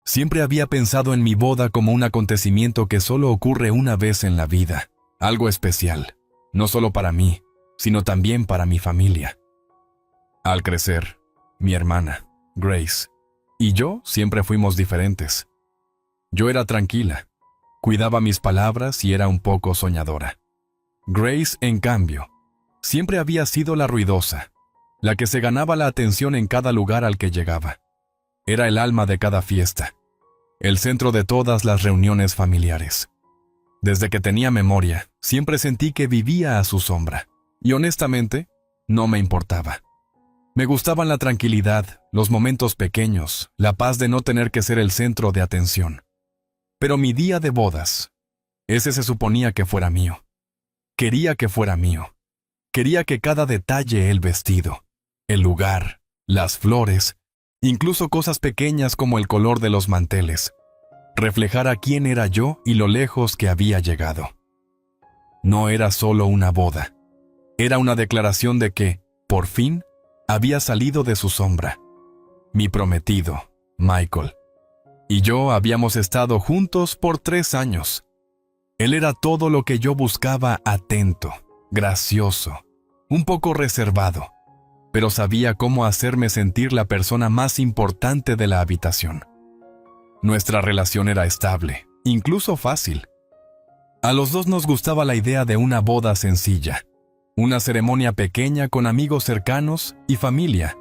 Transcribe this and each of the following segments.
Siempre había pensado en mi boda como un acontecimiento que solo ocurre una vez en la vida, algo especial, no solo para mí, sino también para mi familia. Al crecer, mi hermana, Grace, y yo siempre fuimos diferentes. Yo era tranquila, cuidaba mis palabras y era un poco soñadora. Grace, en cambio, siempre había sido la ruidosa, la que se ganaba la atención en cada lugar al que llegaba. Era el alma de cada fiesta, el centro de todas las reuniones familiares. Desde que tenía memoria, siempre sentí que vivía a su sombra, y honestamente, no me importaba. Me gustaban la tranquilidad, los momentos pequeños, la paz de no tener que ser el centro de atención. Pero mi día de bodas, ese se suponía que fuera mío. Quería que fuera mío. Quería que cada detalle, el vestido, el lugar, las flores, incluso cosas pequeñas como el color de los manteles, reflejara quién era yo y lo lejos que había llegado. No era solo una boda. Era una declaración de que, por fin, había salido de su sombra. Mi prometido, Michael, y yo habíamos estado juntos por 3 años. Él era todo lo que yo buscaba: atento, gracioso, un poco reservado, pero sabía cómo hacerme sentir la persona más importante de la habitación. Nuestra relación era estable, incluso fácil. A los dos nos gustaba la idea de una boda sencilla, una ceremonia pequeña con amigos cercanos y familia,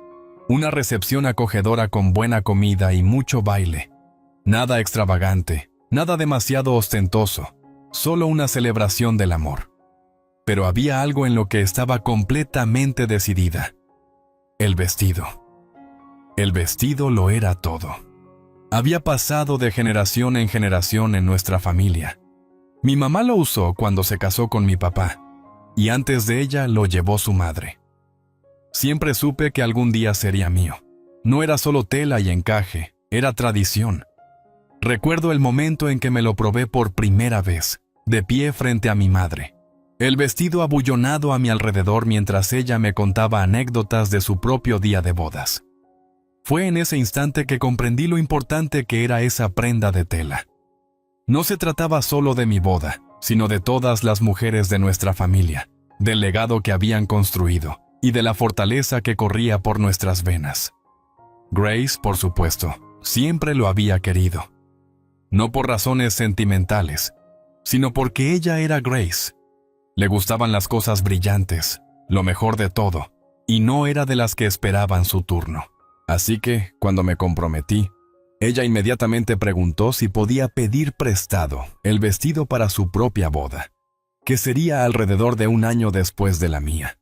una recepción acogedora con buena comida y mucho baile. Nada extravagante, nada demasiado ostentoso, solo una celebración del amor. Pero había algo en lo que estaba completamente decidida: el vestido. El vestido lo era todo. Había pasado de generación en generación en nuestra familia. Mi mamá lo usó cuando se casó con mi papá, y antes de ella lo llevó su madre. Siempre supe que algún día sería mío. No era solo tela y encaje, era tradición. Recuerdo el momento en que me lo probé por primera vez, de pie frente a mi madre. El vestido abullonado a mi alrededor mientras ella me contaba anécdotas de su propio día de bodas. Fue en ese instante que comprendí lo importante que era esa prenda de tela. No se trataba solo de mi boda, sino de todas las mujeres de nuestra familia, del legado que habían construido y de la fortaleza que corría por nuestras venas. Grace, por supuesto, siempre lo había querido. No por razones sentimentales, sino porque ella era Grace. Le gustaban las cosas brillantes, lo mejor de todo, y no era de las que esperaban su turno. Así que, cuando me comprometí, ella inmediatamente preguntó si podía pedir prestado el vestido para su propia boda, que sería alrededor de 1 año después de la mía.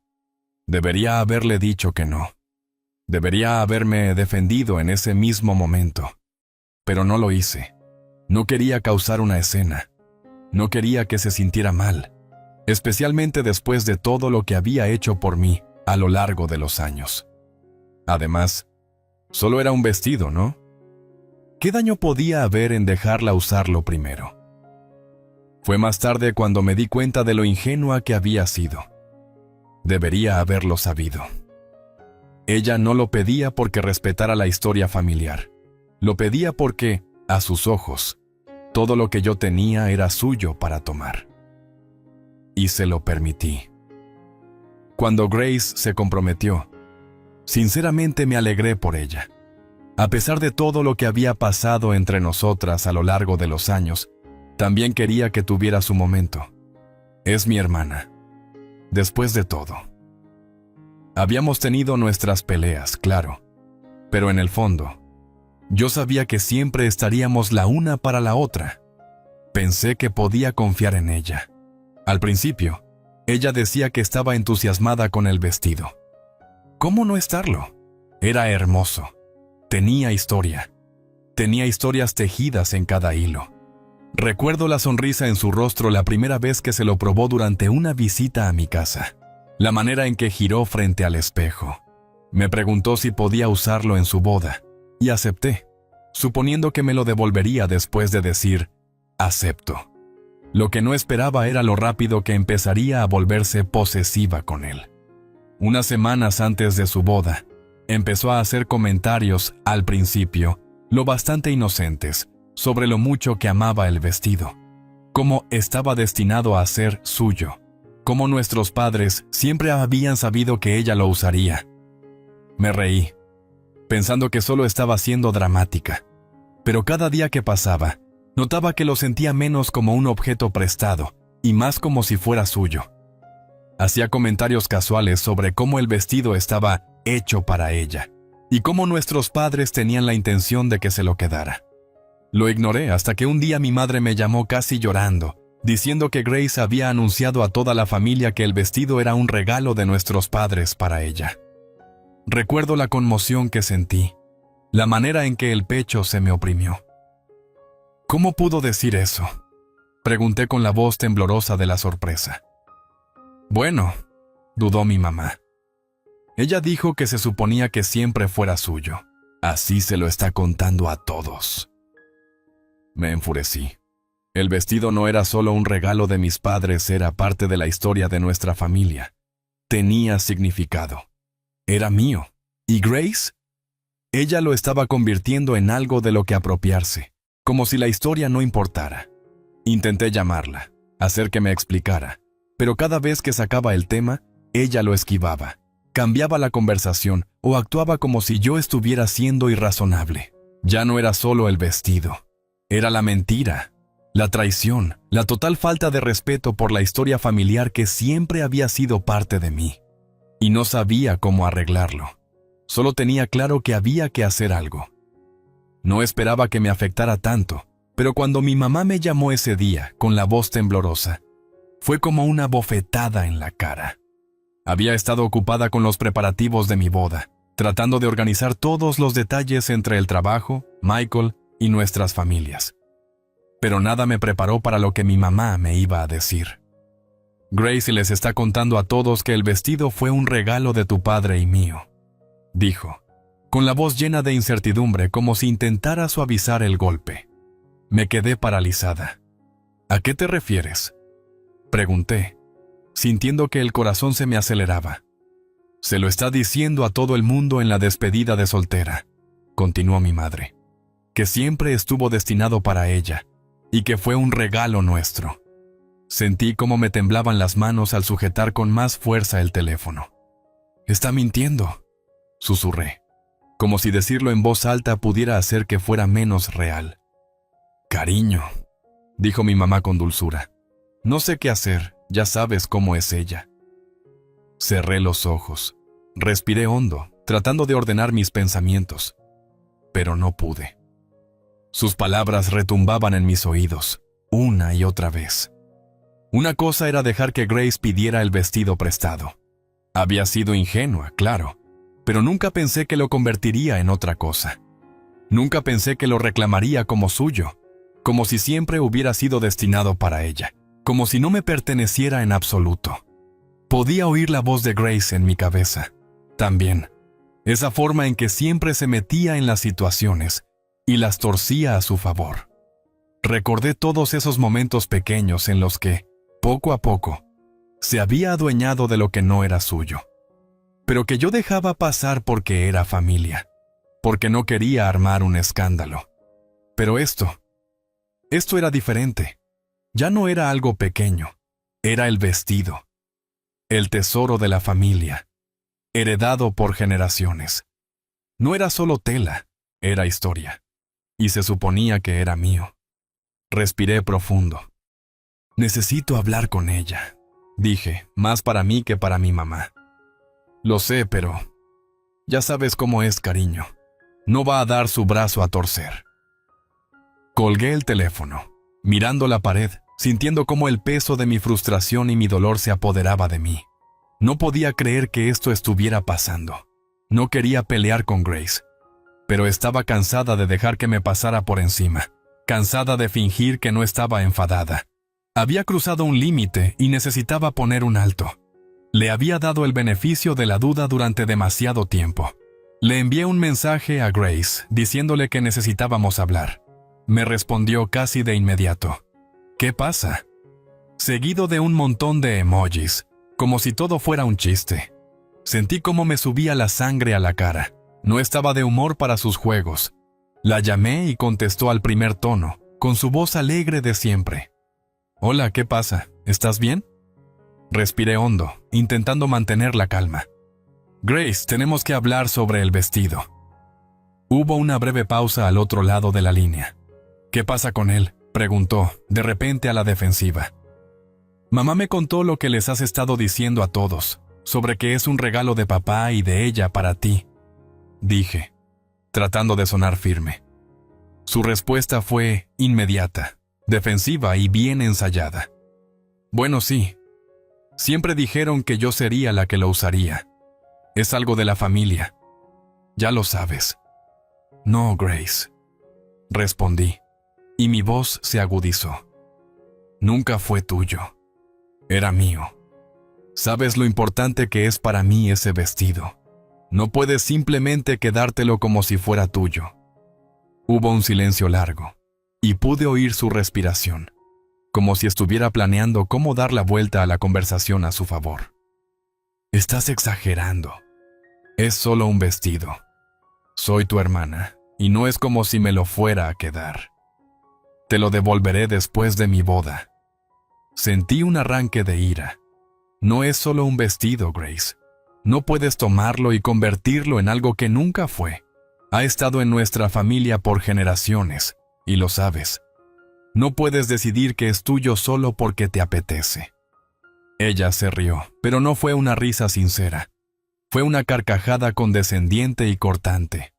Debería haberle dicho que no. Debería haberme defendido en ese mismo momento. Pero no lo hice. No quería causar una escena. No quería que se sintiera mal, especialmente después de todo lo que había hecho por mí a lo largo de los años. Además, solo era un vestido, ¿no? ¿Qué daño podía haber en dejarla usarlo primero? Fue más tarde cuando me di cuenta de lo ingenua que había sido. Debería haberlo sabido. Ella no lo pedía porque respetara la historia familiar. Lo pedía porque, a sus ojos, todo lo que yo tenía era suyo para tomar. Y se lo permití. Cuando Grace se comprometió, sinceramente me alegré por ella. A pesar de todo lo que había pasado entre nosotras a lo largo de los años, también quería que tuviera su momento. Es mi hermana. Después de todo. Habíamos tenido nuestras peleas, claro, pero en el fondo, yo sabía que siempre estaríamos la una para la otra. Pensé que podía confiar en ella. Al principio, ella decía que estaba entusiasmada con el vestido. ¿Cómo no estarlo? Era hermoso. Tenía historia. Tenía historias tejidas en cada hilo. Recuerdo la sonrisa en su rostro la primera vez que se lo probó durante una visita a mi casa. La manera en que giró frente al espejo. Me preguntó si podía usarlo en su boda, y acepté, suponiendo que me lo devolvería después de decir, acepto. Lo que no esperaba era lo rápido que empezaría a volverse posesiva con él. Unas semanas antes de su boda, empezó a hacer comentarios, al principio, lo bastante inocentes, sobre lo mucho que amaba el vestido, cómo estaba destinado a ser suyo, cómo nuestros padres siempre habían sabido que ella lo usaría. Me reí, pensando que solo estaba siendo dramática, pero cada día que pasaba, notaba que lo sentía menos como un objeto prestado y más como si fuera suyo. Hacía comentarios casuales sobre cómo el vestido estaba hecho para ella y cómo nuestros padres tenían la intención de que se lo quedara. Lo ignoré hasta que un día mi madre me llamó casi llorando, diciendo que Grace había anunciado a toda la familia que el vestido era un regalo de nuestros padres para ella. Recuerdo la conmoción que sentí, la manera en que el pecho se me oprimió. ¿Cómo pudo decir eso?, pregunté con la voz temblorosa de la sorpresa. Bueno, dudó mi mamá. Ella dijo que se suponía que siempre fuera suyo. Así se lo está contando a todos. Me enfurecí. El vestido no era solo un regalo de mis padres, era parte de la historia de nuestra familia. Tenía significado. Era mío. ¿Y Grace? Ella lo estaba convirtiendo en algo de lo que apropiarse, como si la historia no importara. Intenté llamarla, hacer que me explicara, pero cada vez que sacaba el tema, ella lo esquivaba, cambiaba la conversación o actuaba como si yo estuviera siendo irrazonable. Ya no era solo el vestido, era la mentira, la traición, la total falta de respeto por la historia familiar que siempre había sido parte de mí. Y no sabía cómo arreglarlo. Solo tenía claro que había que hacer algo. No esperaba que me afectara tanto, pero cuando mi mamá me llamó ese día, con la voz temblorosa, fue como una bofetada en la cara. Había estado ocupada con los preparativos de mi boda, tratando de organizar todos los detalles entre el trabajo, Michael y nuestras familias. Pero nada me preparó para lo que mi mamá me iba a decir. Grace les está contando a todos que el vestido fue un regalo de tu padre y mío, dijo, con la voz llena de incertidumbre como si intentara suavizar el golpe. Me quedé paralizada. ¿A qué te refieres?, pregunté, sintiendo que el corazón se me aceleraba. Se lo está diciendo a todo el mundo en la despedida de soltera, continuó mi madre, que siempre estuvo destinado para ella y que fue un regalo nuestro. Sentí cómo me temblaban las manos al sujetar con más fuerza el teléfono. «Está mintiendo», susurré, como si decirlo en voz alta pudiera hacer que fuera menos real. «Cariño», dijo mi mamá con dulzura, «no sé qué hacer, ya sabes cómo es ella». Cerré los ojos, respiré hondo, tratando de ordenar mis pensamientos, pero no pude. Sus palabras retumbaban en mis oídos, una y otra vez. Una cosa era dejar que Grace pidiera el vestido prestado. Había sido ingenua, claro, pero nunca pensé que lo convertiría en otra cosa. Nunca pensé que lo reclamaría como suyo, como si siempre hubiera sido destinado para ella, como si no me perteneciera en absoluto. Podía oír la voz de Grace en mi cabeza. También, esa forma en que siempre se metía en las situaciones y las torcía a su favor. Recordé todos esos momentos pequeños en los que, poco a poco, se había adueñado de lo que no era suyo, pero que yo dejaba pasar porque era familia, porque no quería armar un escándalo. Pero esto era diferente. Ya no era algo pequeño, era el vestido, el tesoro de la familia, heredado por generaciones. No era solo tela, era historia, y se suponía que era mío. Respiré profundo. Necesito hablar con ella, dije, más para mí que para mi mamá. Lo sé, pero ya sabes cómo es, cariño. No va a dar su brazo a torcer. Colgué el teléfono, mirando la pared, sintiendo cómo el peso de mi frustración y mi dolor se apoderaba de mí. No podía creer que esto estuviera pasando. No quería pelear con Grace, pero estaba cansada de dejar que me pasara por encima, cansada de fingir que no estaba enfadada. Había cruzado un límite y necesitaba poner un alto. Le había dado el beneficio de la duda durante demasiado tiempo. Le envié un mensaje a Grace diciéndole que necesitábamos hablar. Me respondió casi de inmediato. ¿Qué pasa?, seguido de un montón de emojis, como si todo fuera un chiste. Sentí cómo me subía la sangre a la cara. No estaba de humor para sus juegos. La llamé y contestó al primer tono, con su voz alegre de siempre. «Hola, ¿qué pasa? ¿Estás bien?» Respiré hondo, intentando mantener la calma. «Grace, tenemos que hablar sobre el vestido». Hubo una breve pausa al otro lado de la línea. «¿Qué pasa con él?», preguntó, de repente a la defensiva. «Mamá me contó lo que les has estado diciendo a todos, sobre que es un regalo de papá y de ella para ti», dije, tratando de sonar firme. Su respuesta fue inmediata, defensiva y bien ensayada. «Bueno, sí. Siempre dijeron que yo sería la que lo usaría. Es algo de la familia. Ya lo sabes». «No, Grace», respondí, y mi voz se agudizó. «Nunca fue tuyo. Era mío. Sabes lo importante que es para mí ese vestido. No puedes simplemente quedártelo como si fuera tuyo». Hubo un silencio largo, y pude oír su respiración, como si estuviera planeando cómo dar la vuelta a la conversación a su favor. «Estás exagerando. Es solo un vestido. Soy tu hermana, y no es como si me lo fuera a quedar. Te lo devolveré después de mi boda». Sentí un arranque de ira. «No es solo un vestido, Grace. No puedes tomarlo y convertirlo en algo que nunca fue. Ha estado en nuestra familia por generaciones, y lo sabes. No puedes decidir que es tuyo solo porque te apetece». Ella se rió, pero no fue una risa sincera. Fue una carcajada condescendiente y cortante.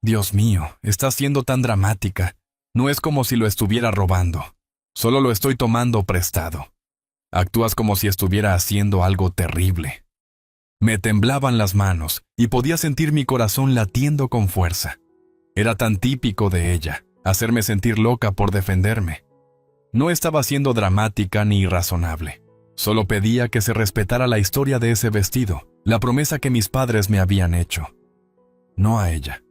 «Dios mío, estás siendo tan dramática. No es como si lo estuviera robando. Solo lo estoy tomando prestado. Actúas como si estuviera haciendo algo terrible». Me temblaban las manos y podía sentir mi corazón latiendo con fuerza. Era tan típico de ella, hacerme sentir loca por defenderme. No estaba siendo dramática ni irrazonable. Solo pedía que se respetara la historia de ese vestido, la promesa que mis padres me habían hecho. No a ella.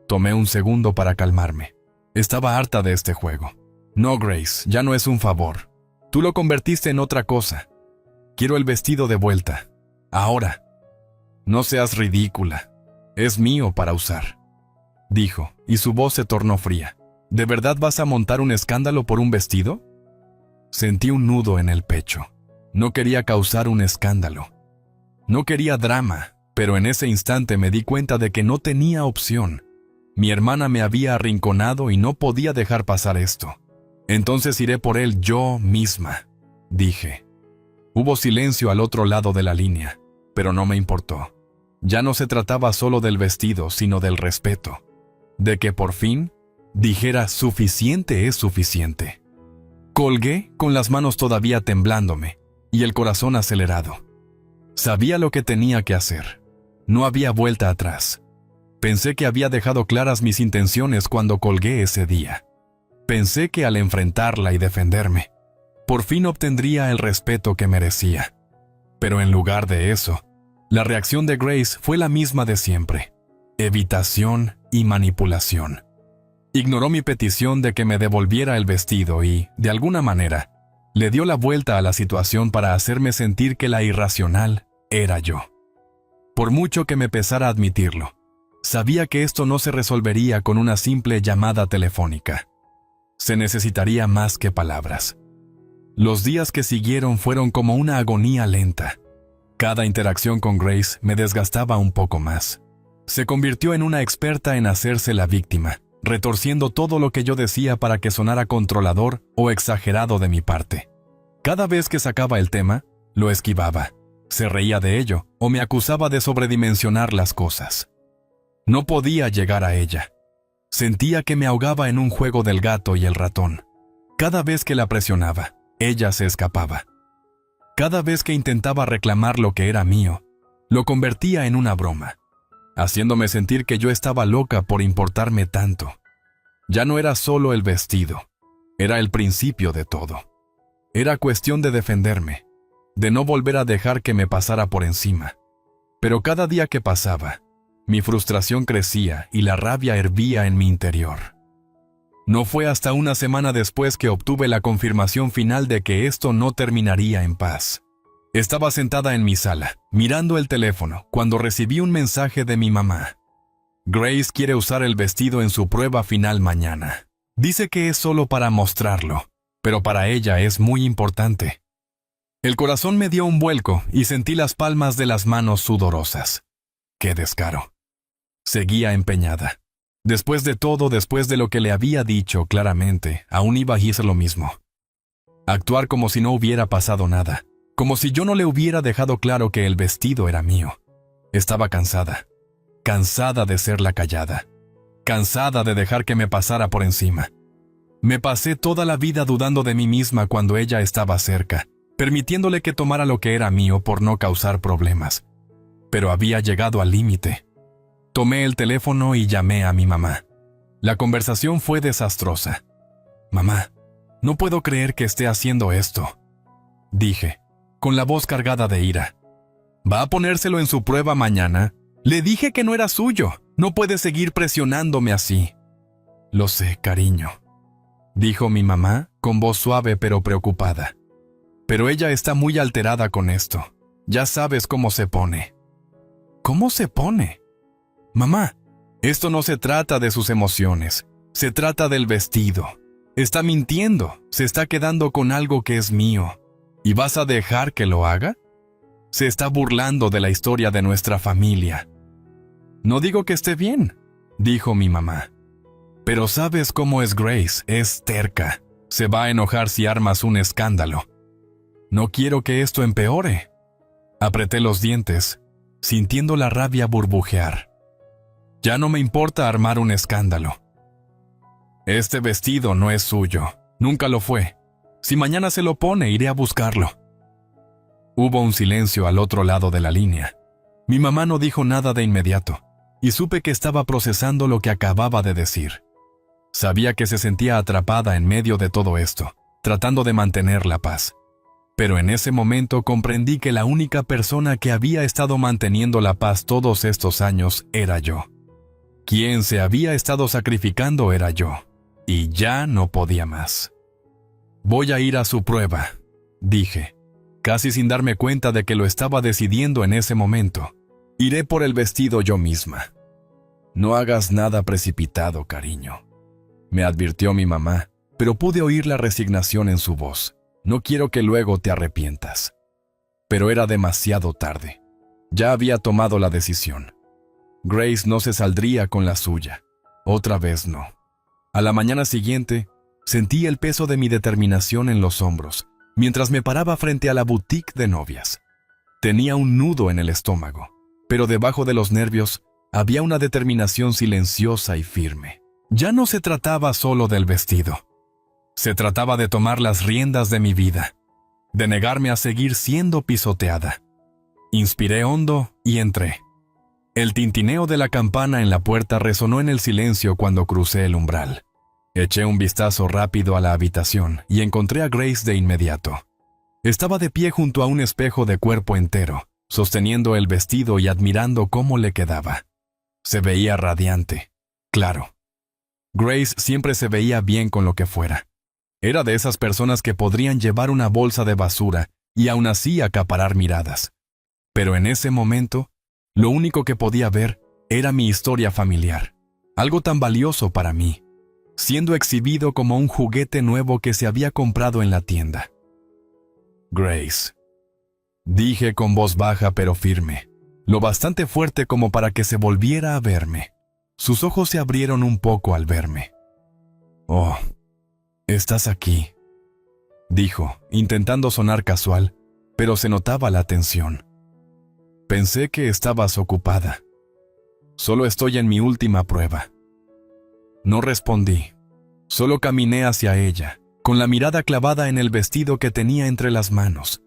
Tomé un segundo para calmarme. Estaba harta de este juego. «No, Grace, ya no es un favor. Tú lo convertiste en otra cosa. Quiero el vestido de vuelta. Ahora». «No seas ridícula. Es mío para usar», dijo, y su voz se tornó fría. «¿De verdad vas a montar un escándalo por un vestido?» Sentí un nudo en el pecho. No quería causar un escándalo. No quería drama, pero en ese instante me di cuenta de que no tenía opción. Mi hermana me había arrinconado y no podía dejar pasar esto. «Entonces iré por él yo misma», dije. Hubo silencio al otro lado de la línea, pero no me importó. Ya no se trataba solo del vestido, sino del respeto. De que por fin dijera «suficiente es suficiente». Colgué con las manos todavía temblándome y el corazón acelerado. Sabía lo que tenía que hacer. No había vuelta atrás. Pensé que había dejado claras mis intenciones cuando colgué ese día. Pensé que al enfrentarla y defenderme, por fin obtendría el respeto que merecía. Pero en lugar de eso, la reacción de Grace fue la misma de siempre: evitación y manipulación. Ignoró mi petición de que me devolviera el vestido y, de alguna manera, le dio la vuelta a la situación para hacerme sentir que la irracional era yo. Por mucho que me pesara admitirlo, sabía que esto no se resolvería con una simple llamada telefónica. Se necesitaría más que palabras. Los días que siguieron fueron como una agonía lenta. Cada interacción con Grace me desgastaba un poco más. Se convirtió en una experta en hacerse la víctima, retorciendo todo lo que yo decía para que sonara controlador o exagerado de mi parte. Cada vez que sacaba el tema, lo esquivaba, se reía de ello o me acusaba de sobredimensionar las cosas. No podía llegar a ella. Sentía que me ahogaba en un juego del gato y el ratón. Cada vez que la presionaba, ella se escapaba. Cada vez que intentaba reclamar lo que era mío, lo convertía en una broma, haciéndome sentir que yo estaba loca por importarme tanto. Ya no era solo el vestido, era el principio de todo. Era cuestión de defenderme, de no volver a dejar que me pasara por encima. Pero cada día que pasaba, mi frustración crecía y la rabia hervía en mi interior. No fue hasta una semana después que obtuve la confirmación final de que esto no terminaría en paz. Estaba sentada en mi sala, mirando el teléfono, cuando recibí un mensaje de mi mamá. Grace quiere usar el vestido en su prueba final mañana. Dice que es solo para mostrarlo, pero para ella es muy importante. El corazón me dio un vuelco y sentí las palmas de las manos sudorosas. ¡Qué descaro! Seguía empeñada. Después de todo, después de lo que le había dicho claramente, aún iba a hacer lo mismo. Actuar como si no hubiera pasado nada, como si yo no le hubiera dejado claro que el vestido era mío. Estaba cansada. Cansada de ser la callada. Cansada de dejar que me pasara por encima. Me pasé toda la vida dudando de mí misma cuando ella estaba cerca, permitiéndole que tomara lo que era mío por no causar problemas. Pero había llegado al límite. Tomé el teléfono y llamé a mi mamá. La conversación fue desastrosa. «Mamá, no puedo creer que esté haciendo esto», dije, con la voz cargada de ira. «¿Va a ponérselo en su prueba mañana? Le dije que no era suyo. No puede seguir presionándome así». «Lo sé, cariño», dijo mi mamá con voz suave pero preocupada. «Pero ella está muy alterada con esto. Ya sabes cómo se pone». «¿Cómo se pone?» «Mamá, esto no se trata de sus emociones. Se trata del vestido. Está mintiendo. Se está quedando con algo que es mío. ¿Y vas a dejar que lo haga? Se está burlando de la historia de nuestra familia». «No digo que esté bien», dijo mi mamá. «Pero sabes cómo es Grace, es terca. Se va a enojar si armas un escándalo. No quiero que esto empeore». Apreté los dientes, sintiendo la rabia burbujear. Ya no me importa armar un escándalo. Este vestido no es suyo, nunca lo fue. Si mañana se lo pone, iré a buscarlo. Hubo un silencio al otro lado de la línea. Mi mamá no dijo nada de inmediato, y supe que estaba procesando lo que acababa de decir. Sabía que se sentía atrapada en medio de todo esto, tratando de mantener la paz. Pero en ese momento comprendí que la única persona que había estado manteniendo la paz todos estos años era yo. Quien se había estado sacrificando era yo, y ya no podía más. «Voy a ir a su prueba», dije, casi sin darme cuenta de que lo estaba decidiendo en ese momento. «Iré por el vestido yo misma». «No hagas nada precipitado, cariño», me advirtió mi mamá, pero pude oír la resignación en su voz. «No quiero que luego te arrepientas». Pero era demasiado tarde. Ya había tomado la decisión. Grace no se saldría con la suya. Otra vez no. A la mañana siguiente, sentí el peso de mi determinación en los hombros, mientras me paraba frente a la boutique de novias. Tenía un nudo en el estómago, pero debajo de los nervios había una determinación silenciosa y firme. Ya no se trataba solo del vestido. Se trataba de tomar las riendas de mi vida, de negarme a seguir siendo pisoteada. Inspiré hondo y entré. El tintineo de la campana en la puerta resonó en el silencio cuando crucé el umbral. Eché un vistazo rápido a la habitación y encontré a Grace de inmediato. Estaba de pie junto a un espejo de cuerpo entero, sosteniendo el vestido y admirando cómo le quedaba. Se veía radiante, claro. Grace siempre se veía bien con lo que fuera. Era de esas personas que podrían llevar una bolsa de basura y aún así acaparar miradas. Pero en ese momento, lo único que podía ver era mi historia familiar, algo tan valioso para mí, siendo exhibido como un juguete nuevo que se había comprado en la tienda. «Grace», dije con voz baja pero firme, lo bastante fuerte como para que se volviera a verme. Sus ojos se abrieron un poco al verme. «Oh, estás aquí», dijo, intentando sonar casual, pero se notaba la tensión. «Pensé que estabas ocupada. Solo estoy en mi última prueba». No respondí. Solo caminé hacia ella, con la mirada clavada en el vestido que tenía entre las manos.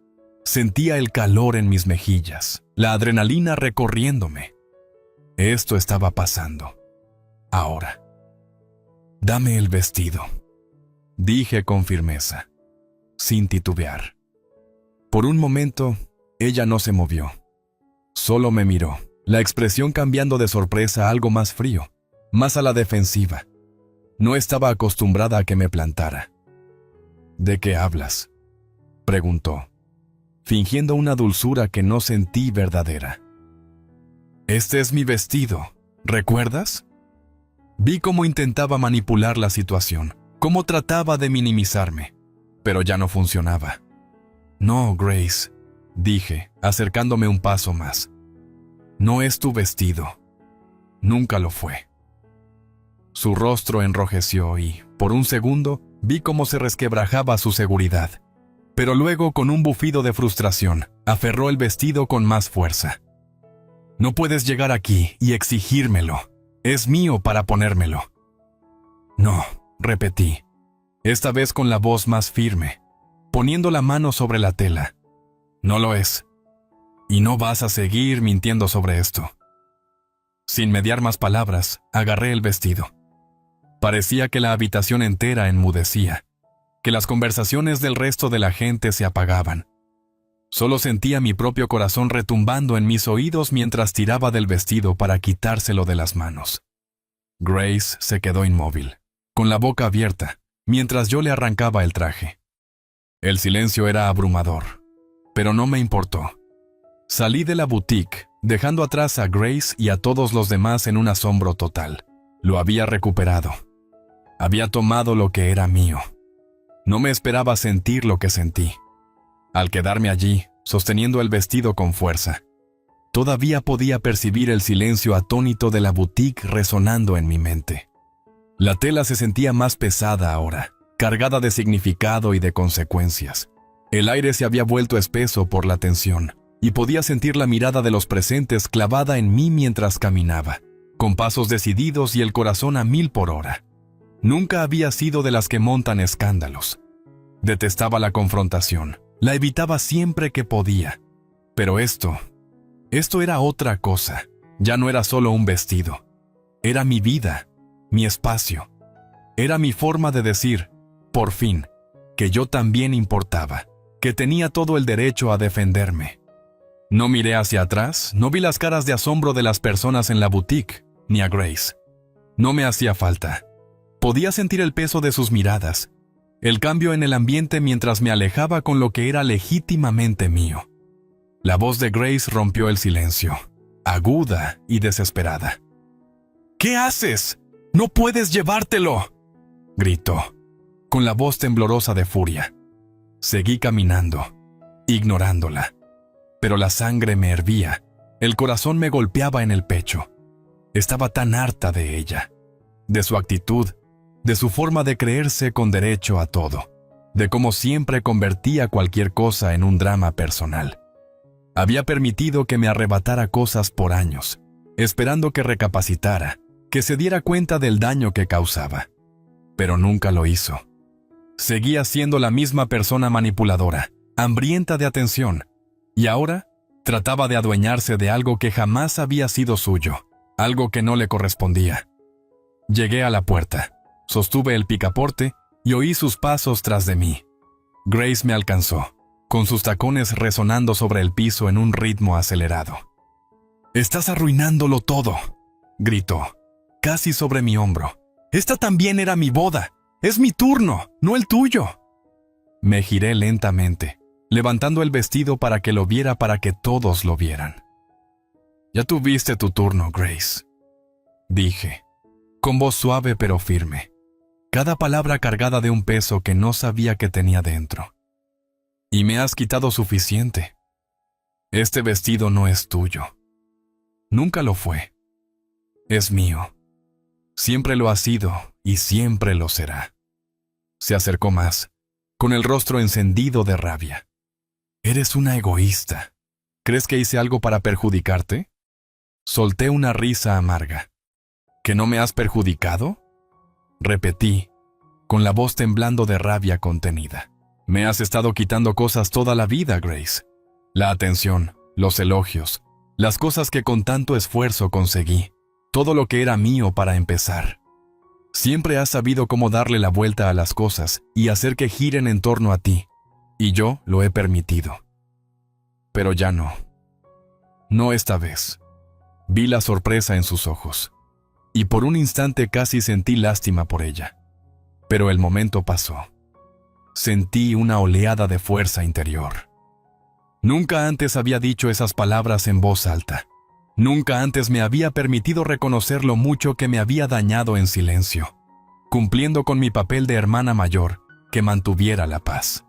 Sentía el calor en mis mejillas, la adrenalina recorriéndome. Esto estaba pasando. Ahora. «Dame el vestido», dije con firmeza, sin titubear. Por un momento, ella no se movió. Solo me miró, la expresión cambiando de sorpresa a algo más frío, más a la defensiva. No estaba acostumbrada a que me plantara. «¿De qué hablas?», preguntó, fingiendo una dulzura que no sentí verdadera. «Este es mi vestido», ¿Recuerdas? Vi cómo intentaba manipular la situación, cómo trataba de minimizarme, pero ya no funcionaba. No, Grace, dije, acercándome un paso más. No es tu vestido. Nunca lo fue. Su rostro enrojeció y, por un segundo, vi cómo se resquebrajaba su seguridad. Pero luego, con un bufido de frustración, aferró el vestido con más fuerza. No puedes llegar aquí y exigírmelo. Es mío para ponérmelo. No, repetí, esta vez con la voz más firme, poniendo la mano sobre la tela. No lo es. Y no vas a seguir mintiendo sobre esto. Sin mediar más palabras, agarré el vestido. Parecía que la habitación entera enmudecía, que las conversaciones del resto de la gente se apagaban. Solo sentía mi propio corazón retumbando en mis oídos mientras tiraba del vestido para quitárselo de las manos. Grace se quedó inmóvil, con la boca abierta, mientras yo le arrancaba el traje. El silencio era abrumador, pero no me importó. Salí de la boutique, dejando atrás a Grace y a todos los demás en un asombro total. Lo había recuperado. Había tomado lo que era mío. No me esperaba sentir lo que sentí. Al quedarme allí, sosteniendo el vestido con fuerza, todavía podía percibir el silencio atónito de la boutique resonando en mi mente. La tela se sentía más pesada ahora, cargada de significado y de consecuencias. El aire se había vuelto espeso por la tensión, y podía sentir la mirada de los presentes clavada en mí mientras caminaba, con pasos decididos y el corazón a 1000 por hora. Nunca había sido de las que montan escándalos. Detestaba la confrontación, la evitaba siempre que podía. Pero esto era otra cosa. Ya no era solo un vestido. Era mi vida, mi espacio. Era mi forma de decir, por fin, que yo también importaba, que tenía todo el derecho a defenderme. No miré hacia atrás, no vi las caras de asombro de las personas en la boutique, ni a Grace. No me hacía falta. Podía sentir el peso de sus miradas, el cambio en el ambiente mientras me alejaba con lo que era legítimamente mío. La voz de Grace rompió el silencio, aguda y desesperada. «¿Qué haces? ¡No puedes llevártelo!», gritó, con la voz temblorosa de furia. Seguí caminando, ignorándola. Pero la sangre me hervía, el corazón me golpeaba en el pecho. Estaba tan harta de ella, de su actitud, de su forma de creerse con derecho a todo, de cómo siempre convertía cualquier cosa en un drama personal. Había permitido que me arrebatara cosas por años, esperando que recapacitara, que se diera cuenta del daño que causaba. Pero nunca lo hizo. Seguía siendo la misma persona manipuladora, hambrienta de atención, y ahora trataba de adueñarse de algo que jamás había sido suyo, algo que no le correspondía. Llegué a la puerta, sostuve el picaporte y oí sus pasos tras de mí. Grace me alcanzó, con sus tacones resonando sobre el piso en un ritmo acelerado. «Estás arruinándolo todo», gritó, casi sobre mi hombro. «Esta también era mi boda. Es mi turno, no el tuyo». Me giré lentamente, levantando el vestido para que lo viera, para que todos lo vieran. «Ya tuviste tu turno, Grace», dije, con voz suave pero firme, cada palabra cargada de un peso que no sabía que tenía dentro. «Y me has quitado suficiente. Este vestido no es tuyo. Nunca lo fue. Es mío. Siempre lo ha sido y siempre lo será». Se acercó más, con el rostro encendido de rabia. «Eres una egoísta. ¿Crees que hice algo para perjudicarte?» Solté una risa amarga. «¿Que no me has perjudicado?», repetí, con la voz temblando de rabia contenida. «Me has estado quitando cosas toda la vida, Grace. La atención, los elogios, las cosas que con tanto esfuerzo conseguí, todo lo que era mío para empezar. Siempre has sabido cómo darle la vuelta a las cosas y hacer que giren en torno a ti, y yo lo he permitido. Pero ya no. No esta vez». Vi la sorpresa en sus ojos, y por un instante casi sentí lástima por ella. Pero el momento pasó. Sentí una oleada de fuerza interior. Nunca antes había dicho esas palabras en voz alta. Nunca antes me había permitido reconocer lo mucho que me había dañado en silencio, cumpliendo con mi papel de hermana mayor que mantuviera la paz.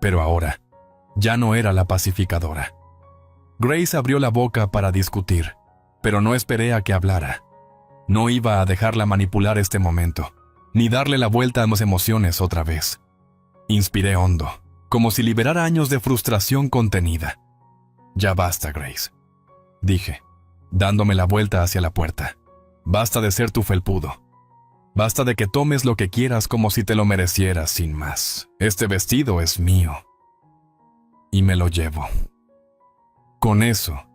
Pero ahora, ya no era la pacificadora. Grace abrió la boca para discutir, pero no esperé a que hablara. No iba a dejarla manipular este momento, ni darle la vuelta a mis emociones otra vez. Inspiré hondo, como si liberara años de frustración contenida. «Ya basta, Grace», dije, dándome la vuelta hacia la puerta. «Basta de ser tu felpudo. Basta de que tomes lo que quieras como si te lo merecieras sin más. Este vestido es mío. Y me lo llevo». Con eso,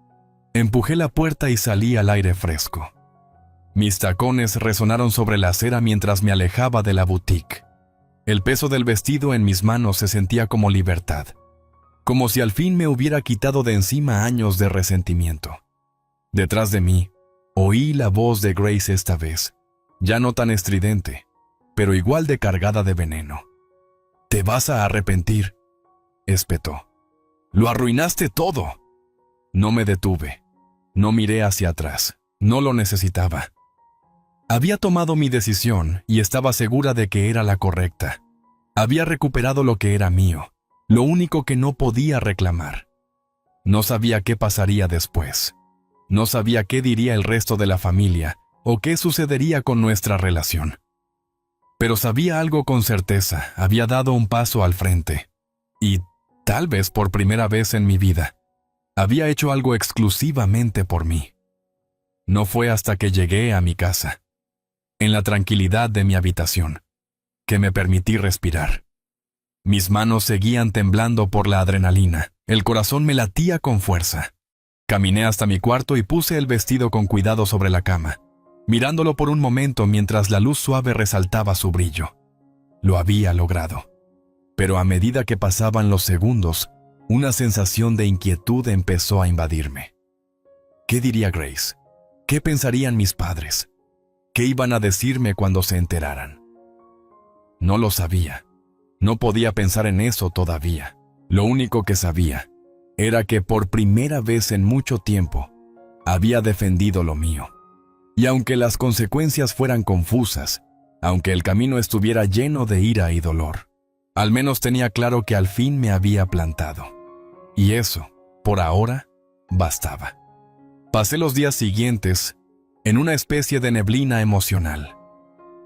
empujé la puerta y salí al aire fresco. Mis tacones resonaron sobre la acera mientras me alejaba de la boutique. El peso del vestido en mis manos se sentía como libertad, como si al fin me hubiera quitado de encima años de resentimiento. Detrás de mí, oí la voz de Grace esta vez, ya no tan estridente, pero igual de cargada de veneno. «Te vas a arrepentir», espetó. «Lo arruinaste todo». No me detuve. No miré hacia atrás. No lo necesitaba. Había tomado mi decisión y estaba segura de que era la correcta. Había recuperado lo que era mío, lo único que no podía reclamar. No sabía qué pasaría después. No sabía qué diría el resto de la familia o qué sucedería con nuestra relación. Pero sabía algo con certeza, había dado un paso al frente. Y, tal vez por primera vez en mi vida, había hecho algo exclusivamente por mí. No fue hasta que llegué a mi casa, en la tranquilidad de mi habitación, que me permití respirar. Mis manos seguían temblando por la adrenalina, el corazón me latía con fuerza. Caminé hasta mi cuarto y puse el vestido con cuidado sobre la cama, mirándolo por un momento mientras la luz suave resaltaba su brillo. Lo había logrado. Pero a medida que pasaban los segundos, una sensación de inquietud empezó a invadirme. ¿Qué diría Grace? ¿Qué pensarían mis padres? ¿Qué iban a decirme cuando se enteraran? No lo sabía. No podía pensar en eso todavía. Lo único que sabía era que por primera vez en mucho tiempo había defendido lo mío. Y aunque las consecuencias fueran confusas, aunque el camino estuviera lleno de ira y dolor, al menos tenía claro que al fin me había plantado. Y eso, por ahora, bastaba. Pasé los días siguientes en una especie de neblina emocional.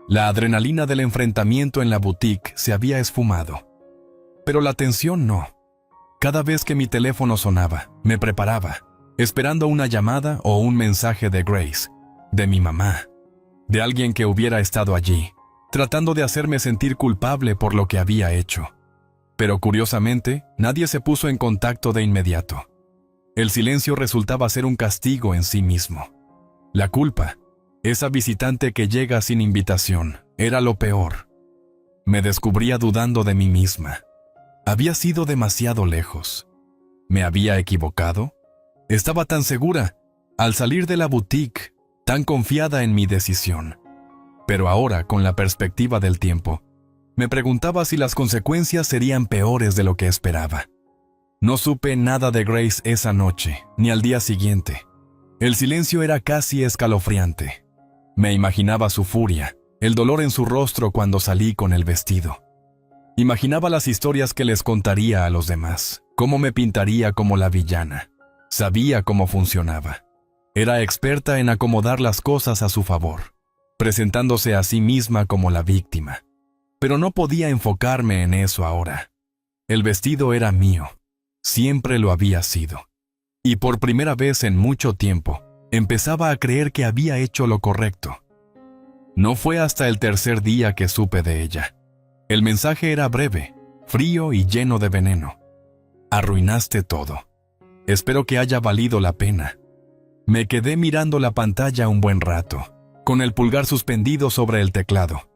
La adrenalina del enfrentamiento en la boutique se había esfumado. Pero la tensión no. Cada vez que mi teléfono sonaba, me preparaba, esperando una llamada o un mensaje de Grace, de mi mamá, de alguien que hubiera estado allí, tratando de hacerme sentir culpable por lo que había hecho. Pero curiosamente, nadie se puso en contacto de inmediato. El silencio resultaba ser un castigo en sí mismo. La culpa, esa visitante que llega sin invitación, era lo peor. Me descubría dudando de mí misma. Había sido demasiado lejos. ¿Me había equivocado? Estaba tan segura, al salir de la boutique, tan confiada en mi decisión. Pero ahora, con la perspectiva del tiempo, me preguntaba si las consecuencias serían peores de lo que esperaba. No supe nada de Grace esa noche, ni al día siguiente. El silencio era casi escalofriante. Me imaginaba su furia, el dolor en su rostro cuando salí con el vestido. Imaginaba las historias que les contaría a los demás, cómo me pintaría como la villana. Sabía cómo funcionaba. Era experta en acomodar las cosas a su favor, presentándose a sí misma como la víctima. Pero no podía enfocarme en eso ahora. El vestido era mío. Siempre lo había sido. Y por primera vez en mucho tiempo, empezaba a creer que había hecho lo correcto. No fue hasta el tercer día que supe de ella. El mensaje era breve, frío y lleno de veneno. Arruinaste todo. Espero que haya valido la pena. Me quedé mirando la pantalla un buen rato, con el pulgar suspendido sobre el teclado.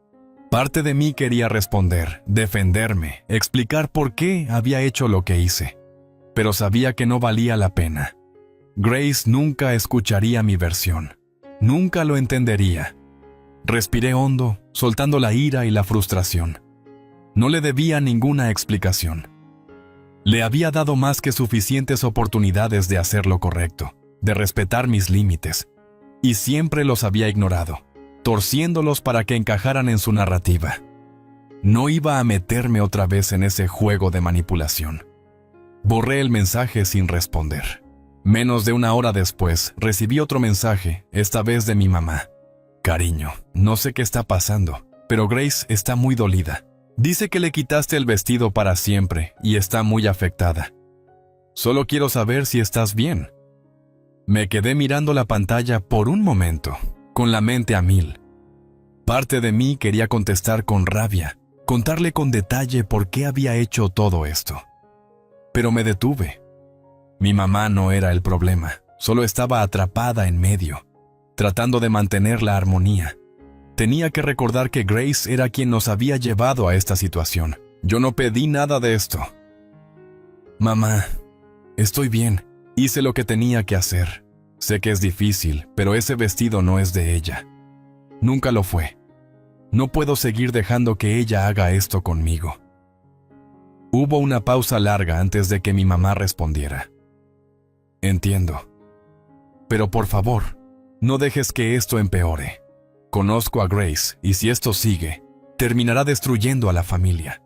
Parte de mí quería responder, defenderme, explicar por qué había hecho lo que hice. Pero sabía que no valía la pena. Grace nunca escucharía mi versión. Nunca lo entendería. Respiré hondo, soltando la ira y la frustración. No le debía ninguna explicación. Le había dado más que suficientes oportunidades de hacer lo correcto. de respetar mis límites, y siempre los había ignorado, torciéndolos para que encajaran en su narrativa. No iba a meterme otra vez en ese juego de manipulación. Borré el mensaje sin responder. Menos de una hora después, recibí otro mensaje, esta vez de mi mamá. Cariño, no sé qué está pasando, pero Grace está muy dolida. Dice que le quitaste el vestido para siempre y está muy afectada. Solo quiero saber si estás bien. Me quedé mirando la pantalla por un momento, con la mente a mil. Parte de mí quería contestar con rabia, contarle con detalle por qué había hecho todo esto. Pero me detuve. Mi mamá no era el problema, solo estaba atrapada en medio, tratando de mantener la armonía. Tenía que recordar que Grace era quien nos había llevado a esta situación. Yo no pedí nada de esto. Mamá, estoy bien. Hice lo que tenía que hacer. Sé que es difícil, pero ese vestido no es de ella. Nunca lo fue. No puedo seguir dejando que ella haga esto conmigo. Hubo una pausa larga antes de que mi mamá respondiera. Entiendo. Pero por favor, no dejes que esto empeore. Conozco a Grace, y si esto sigue, terminará destruyendo a la familia.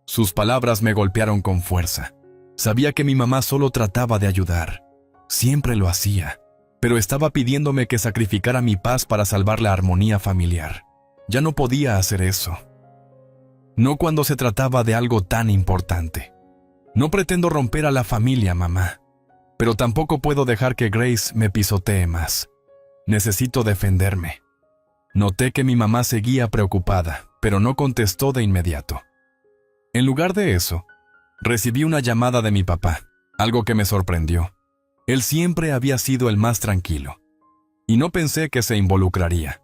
Sus palabras me golpearon con fuerza. Sabía que mi mamá solo trataba de ayudar. Siempre lo hacía, pero estaba pidiéndome que sacrificara mi paz para salvar la armonía familiar. Ya no podía hacer eso. No cuando se trataba de algo tan importante. No pretendo romper a la familia, mamá, pero tampoco puedo dejar que Grace me pisotee más. Necesito defenderme. Noté que mi mamá seguía preocupada, pero no contestó de inmediato. En lugar de eso, recibí una llamada de mi papá, algo que me sorprendió. Él siempre había sido el más tranquilo, y no pensé que se involucraría.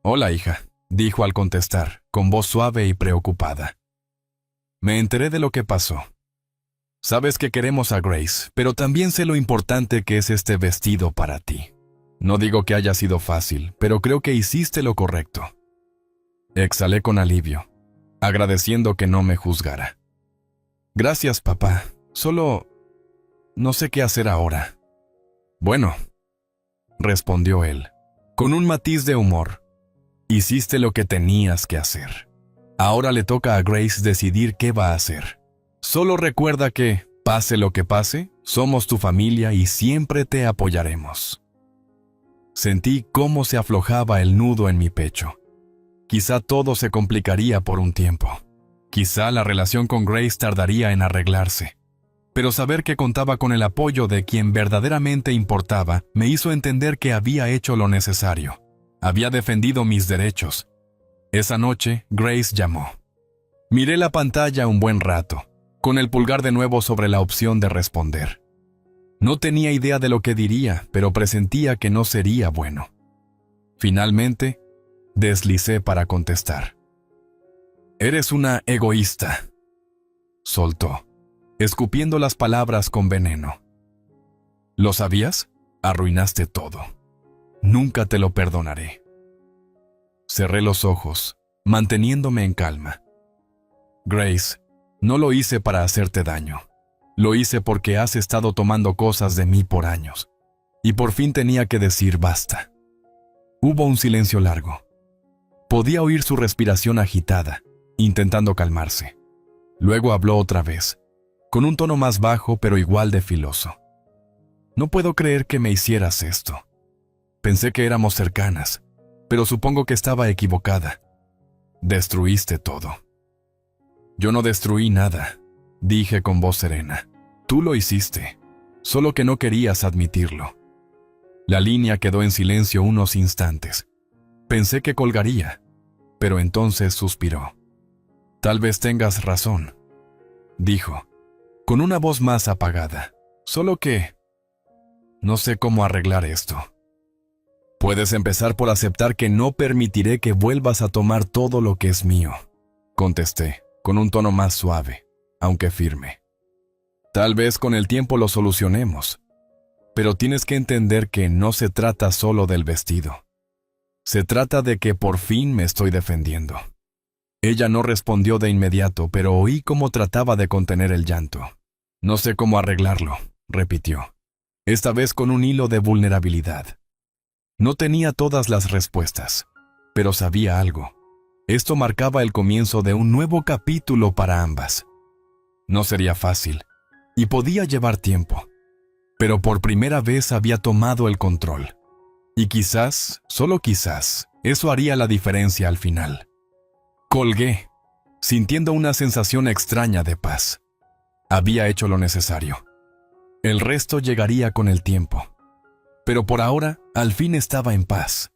«Hola, hija», dijo al contestar, con voz suave y preocupada. Me enteré de lo que pasó. Sabes que queremos a Grace, pero también sé lo importante que es este vestido para ti. No digo que haya sido fácil, pero creo que hiciste lo correcto. Exhalé con alivio, agradeciendo que no me juzgara. Gracias, papá. Solo no sé qué hacer ahora. Bueno, respondió él, con un matiz de humor. Hiciste lo que tenías que hacer. Ahora le toca a Grace decidir qué va a hacer. Solo recuerda que, pase lo que pase, somos tu familia y siempre te apoyaremos. Sentí cómo se aflojaba el nudo en mi pecho. Quizá todo se complicaría por un tiempo. Quizá la relación con Grace tardaría en arreglarse. Pero saber que contaba con el apoyo de quien verdaderamente importaba me hizo entender que había hecho lo necesario. Había defendido mis derechos. Esa noche, Grace llamó. Miré la pantalla un buen rato, con el pulgar de nuevo sobre la opción de responder. No tenía idea de lo que diría, pero presentía que no sería bueno. Finalmente, deslicé para contestar. «Eres una egoísta», soltó, escupiendo las palabras con veneno. «¿Lo sabías? Arruinaste todo. Nunca te lo perdonaré». Cerré los ojos, manteniéndome en calma. «Grace, no lo hice para hacerte daño. Lo hice porque has estado tomando cosas de mí por años. Y por fin tenía que decir basta». Hubo un silencio largo. Podía oír su respiración agitada, intentando calmarse. Luego habló otra vez, con un tono más bajo pero igual de filoso. «No puedo creer que me hicieras esto. Pensé que éramos cercanas, pero supongo que estaba equivocada. Destruiste todo». «Yo no destruí nada», dije con voz serena. «Tú lo hiciste, solo que no querías admitirlo». La línea quedó en silencio unos instantes. Pensé que colgaría, pero entonces suspiró. «Tal vez tengas razón», dijo, con una voz más apagada. «Solo que no sé cómo arreglar esto». «Puedes empezar por aceptar que no permitiré que vuelvas a tomar todo lo que es mío», contesté, con un tono más suave, aunque firme. «Tal vez con el tiempo lo solucionemos, pero tienes que entender que no se trata solo del vestido. Se trata de que por fin me estoy defendiendo». Ella no respondió de inmediato, pero oí cómo trataba de contener el llanto. «No sé cómo arreglarlo», repitió. esta vez con un hilo de vulnerabilidad. No tenía todas las respuestas, pero sabía algo. Esto marcaba el comienzo de un nuevo capítulo para ambas. No sería fácil, y podía llevar tiempo, pero por primera vez había tomado el control. Y quizás, solo quizás, eso haría la diferencia al final. Colgué, sintiendo una sensación extraña de paz. Había hecho lo necesario. El resto llegaría con el tiempo. Pero por ahora, al fin estaba en paz.